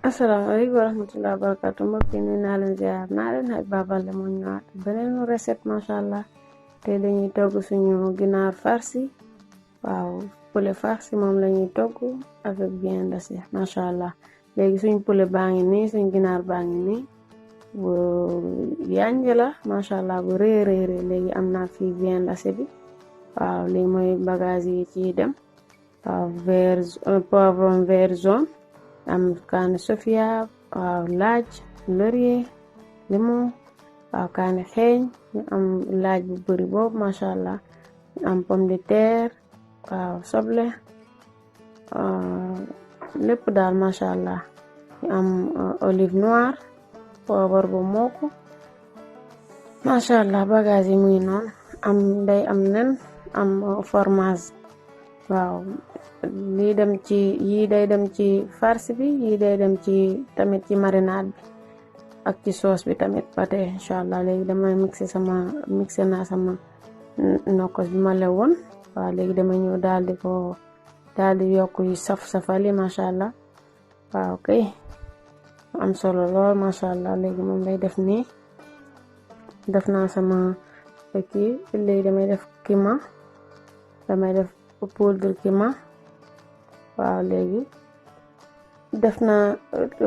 asalaamaaleykum wa rahmatulah barakaatu mbokk yi nuyu naa leen ziar naa leen xaj babal moo ñëwaat beneen recette macha allah te dañuy togg suñu ginaar farci waaw poulet farci moom la ñuy togg avec viande hachée macha allah léegi suñ poulet baa ngi nii suñ ginaar baa ngi nii bu yanj la macha allah bu rëy léegi am naa fi viande hachée bi waaw lii mooy bagage yi ci dem waaw poivron vert jaune am kaani sofia waaw laaj laurier limon waaw kaani xeeñ ñu am laaj bu bari boobu macha allah ñu am pomme de terre waaw soble lépp daal macha allah ñu am olive noire poobar bu mokku macha allah bagage yi muy noonu am day am nen am fromage waaw lii dem ci yii day dem ci farce bi yii day dem ci tamit ci marinade bi ak ci sauce bi tamit ba tey inshallah léegi damay mixé naa sama nokkos bi ma lewoon waaw léegi dama ñëw daal di yokk yu safali macha allah waaw kay am solo lool macha allah léegi moom lay def nii def naa sama kii léegi damay def kima damay def poudre kima waaw léegi def na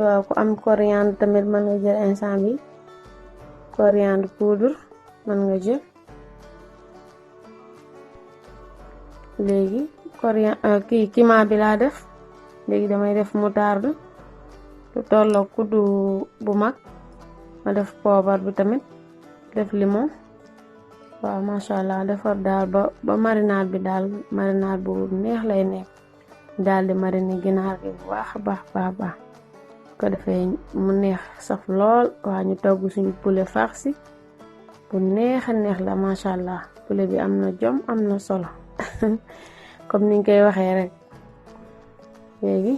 waaw ku am coriandre tamit mën nga jël instant bi coriandre poudre mën nga jël léegi coriandre kima bi laa def léegi damay def moutarde lu tolloo kuddu bu mag ma def poobar bi tamit def limon waaw macha allah defar daal ba marinade bi daal marinade bu neex lay nekk daal di mariner ginaar gi bu baax ko defee mu neex saf lool waa ñu togg suñu poulet farci bu neex la macha allah poulet bi am na jom am na solo comme niñ koy waxee rek léegi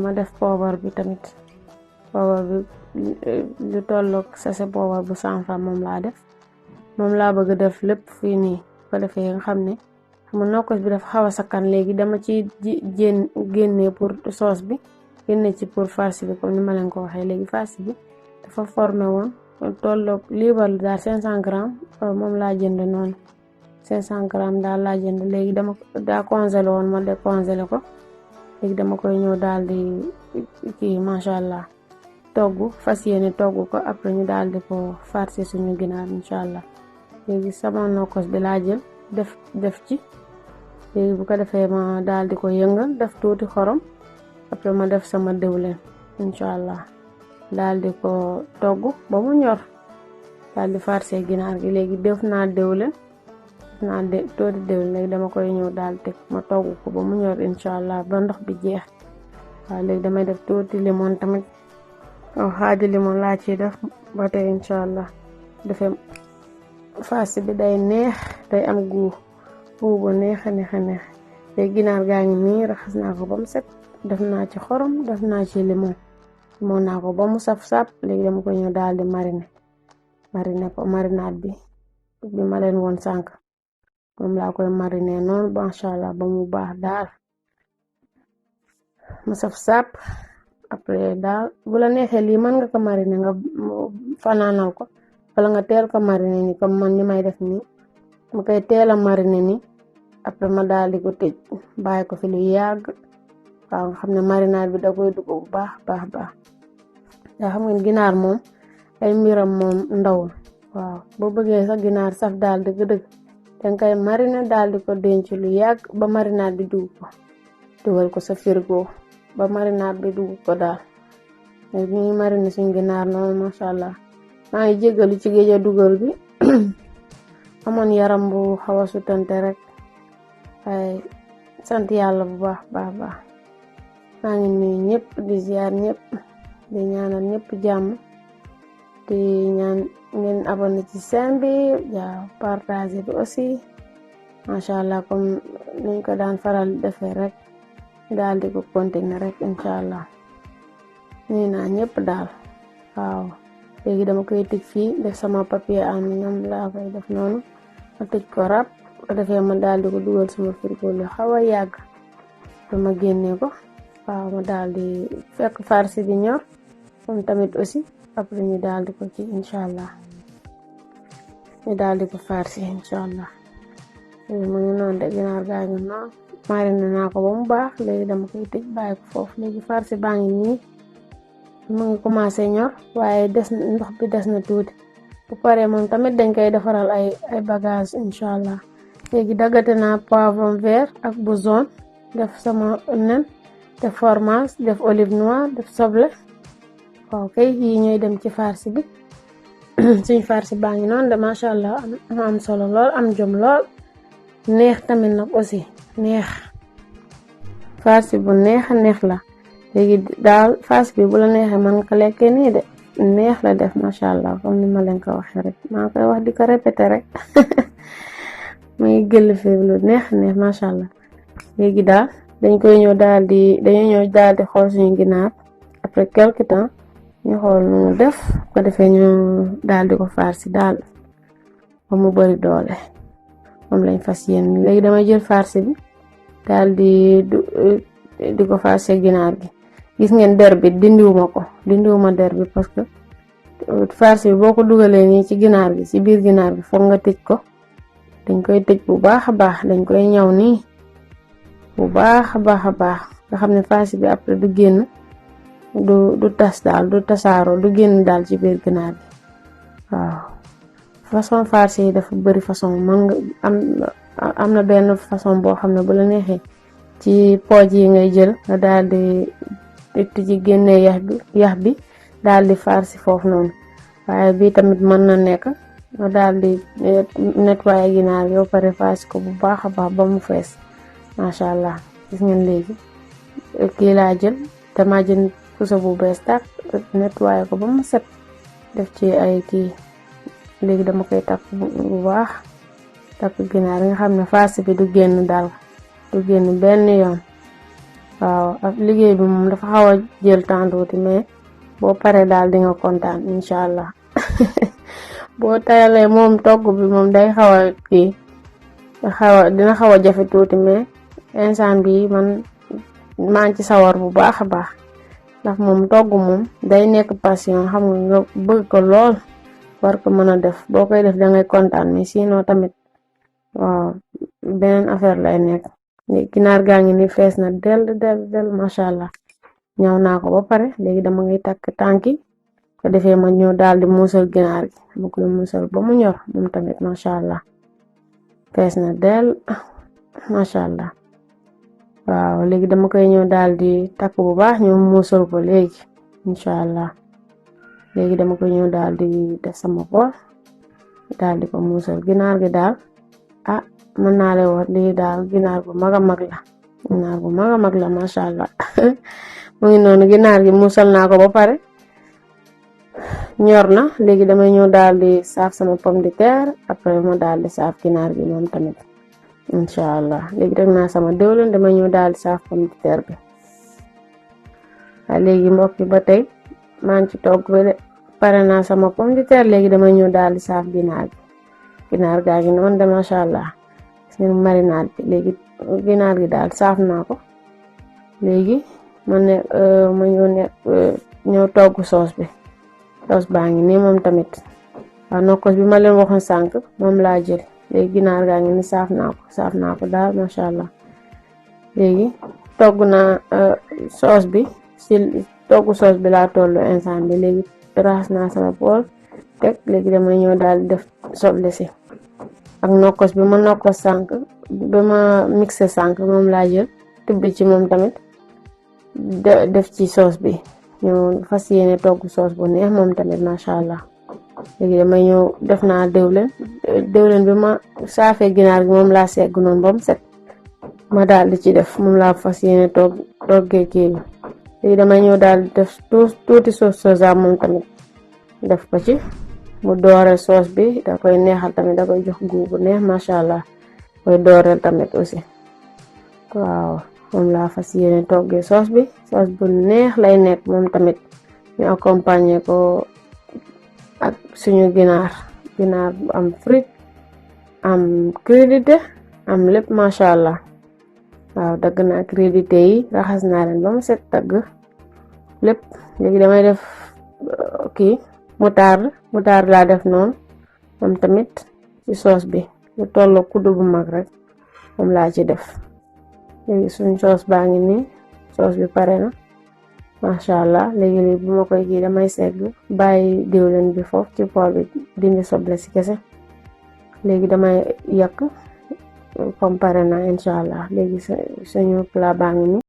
ma def poobar bi tamit poobar bi lu tollook sachet poobar bu 100 francs moom laa bëgg def lépp fii nii ko defee nga xam ne xam nokkos bi dafa xaw a sakkan léegi dama ci génne pour sauce bi génne ci pour farci bi comme ni ma leen ko waxee léegi farci bi dafa formé woon tolloog liibar daal 500 grammes moom laa jënd noonu 500 grammes daal laa jënd léegi daa congelé woon ma décongelé ko léegi dama koy ñëw daal di kii macha allah togg fas yéene togg ko après ñu daal di ko farci suñu ginaar incha allah léegi sama nokkos bi laa jël def ci léegi bu ko defee ma daal di ko yëngal def tuuti xorom après ma def sama diwlin inshallah daal di ko togg ba mu ñor daal di farcé ginaar gi léegi def naa diwlin tuuti diwlin léegi dama koy ñëw daal teg ma togg ko ba mu ñor inshallah ba ndox bi jeex waaw léegi damay def tuuti limon tamit xaaji limon laa ci def ba tey inshallah defee farci bi day neex day am bu neex léegi ginaar gaa ngi nii raxas naa ko ba mu set def naa ci xorom def naa ci limon naa ko ba mu saf léegi dama ko ñëw daal di mariner ko marinade bi ma leen woon sànq moom laa koy mariner noonu masha Allah ba mu baax daal mu saf après daal bu la neexee lii mën nga ko mariner nga fanaanal ko wala nga teel ko mariner ni comme man ni may def nii ma koy teel a mariner ni après ma daal di ko tëj bàyyi ko fi lu yàgg waaw nga xam ne marinade bi da koy dugg bu baax daa xam ngeen ginaar moom ay mbiram moom ndawul waaw boo bëggee sax ginaar saf daal dëgg danga koy mariner daal di ko denc lu yàgg ba marinade bi dugg ko dugal ko sa frigo ba marinade bi dugg ko daal ñuy mariner suñu ginaar noonu masha Allah maa ngi jégalu ci géej dugal bi amoon yaram bu xaw a sutante rek ay sant yàlla bu baax maa ngi nuyu ñëpp di ziar ñëpp di ñaanal ñëpp jàmm di ñaan ngeen abonné ci chaîne bi partager bi aussi masha Allah comme niñ ko daan faral defee rek daal di ko continuer rek inshallah nuyu naa ñëpp daal waaw léegi dama koy tëj fii def sama papier aluminium laa koy def noonu ma tëj ko rap ko defee ma daal di ko dugal sama frigo lu xaw a yàgg ba ma génnee ko waaw ma daal di fekk farce bi ñor moom tamit aussi après ñu daal di ko ci inshallah ñu daal di ko farce inshallah mu ngi noonu de ginaar gaa ngi noonu marine naa ko ba mu baax léegi dama koy tëj bàyyi ko foofu léegi farce baa ngi nii mu ngi commencé ñor waaye des na ndox bi des na tuuti bu paree moom tamit dañ koy defaral ay bagage inshallah léegi daggate naa poivron vert ak bu jaune def sama nen def fromage def olive noire def soble waaw kay yi ñooy dem ci farce bi suñ farce baa ngi noonu de macha allah am solo lool am jom lool neex tamit nag aussi neex farce bu neex la léegi daal farce bi bu la neexee man nga ko lekkee nii de neex la def macha allah comme ni ma leen ko waxee rek maa koy wax di ko répéter rek muy gëll fi lu neex macha allah léegi daal dañuy ñëw daal di xool suñu ginaar après quelque temps ñu xool nu mu def ko defee ñu daal di ko farci daal ba mu bari doole moom lañ fas yéene léegi damay jël farci bi daal di ko farci ginaar gi gis ngeen der bi dindiwuma der bi parce que farci bi boo ko dugalee nii ci ginaar gi ci biir ginaar gi foog nga tëj ko dañ koy tëj bu baax a baax dañ koy ñaw nii bu baax a baax nga xam ne farci bi après du génn du tas daal du tasaaroo du génn daal ci biir ginaar gi waaw façon farce yi dafa bari façon man nga am na benn façon boo xam ne bu la neexee ci pooj yi ngay jël nga daal di ci génnee yax bi daal di farci foofu noonu waaye bii tamit mën na nekk nga daal di nettoyer ginaar yow pare farci ko bu baax a baax ba mu fees macha allah gis ngeen léegi kii laa jël dama jël puso bu bees tàq nettoyer ko ba mu set def ci ay kii léegi dama koy takk bu baax takk ginaar nga xam ne farce bi du génn daal du génn benn yoon waaw ak liggéey bi moom dafa xaw a jël temps tuuti mais boo paree daal di nga kontaan inshallah boo tayalee moom togg bi moom day xaw a kii dina xaw a jafe tuuti mais instant bi man maa ngi ci sawar bu baax a baax ndax moom togg moom day nekk passion xam nga bëgg ko lool war ko mën a def boo koy def da ngay kontaan mais sinon tamit waaw beneen affaire lay nekk ginaar gaa ngi ni fees na del macha allah ñaw naa ko ba pare léegi dama ngay takk tànki ko defee ma ñëw daal di muusal ginaar gi dama koy muusal ba mu ñor moom tamit macha allah fees na del macha allah waaw léegi dama koy ñëw daal di takk bu baax ñëw muusal ko léegi inshallah léegi dama koy ñëw daal di def sama bool daal di ko muusal ginaar gi daal mën naa leen wax lii daal ginaar bu mag a mag la macha allah mu ngi noonu ginaar gi muusal naa ko ba pare ñor na léegi damay ñëw daal di saaf sama pomme de terre après ma daal di saaf ginaar gi moom tamit inshallah léegi rek naa sama diwlin dama ñëw daal di saaf pomme de terre bi léegi mbokk yi ba tey maa ngi ci togg bi de pare naa sama pomme de terre léegi dama ñëw daal di saaf ginaar gaa ngi noonu de macha allah seen marinade bi léegi ginaar gi daal saaf naa ko léegi ma ñëw togg soos baa ngi nii moom tamit waaw nokkos bi ma leen waxoon sànq moom laa jël léegi ginaar gaa ngi ni saaf naa ko daal macha allah léegi togg naa soos bi togg soos bi laa tollu instant bi léegi raxas naa sama bool teg léegi damay ñëw daal def soble si ak nokkos bi ma nokkos sànq ba ma mixé sànq moom laa jël tibb ci moom tamit def ci soos bi ñu fas yéene togg soos bu neex moom tamit macha allah léegi damay ñëw def naa diwlin bi ma saafee ginaar gi moom laa segg noonu ba mu set ma daal di ci def moom laa fas yéene toggee kii bi léegi damay ñëw daal di def tuuti soja moom tamit def ko ci mu dooreel soos bi da koy neexal tamit da koy jox goût bu neex macha allah koy dooreel tamit aussi waaw moom laa fas yéene toggee soos bu neex lay nekk moom tamit ñu accompagner ko ak suñu ginaar bu am frite am crudité am lépp macha allah waaw dagg naa crédité yi raxas naa leen ba mu set dagg lépp léegi damay def kii moutarde laa def noonu moom tamit ci sauce bi lu tollu kuddu bu mag rek moom laa ci def léegi suñ sauce baa ngi nii sauce bi pare na masha Allah léegi lii bu ma koy kii damay segg bàyyi diwlin bi foofu ci pool bi dindi soble si kese léegi damay yàq comme pare na inshallah léegi suñu plat baa ngi nii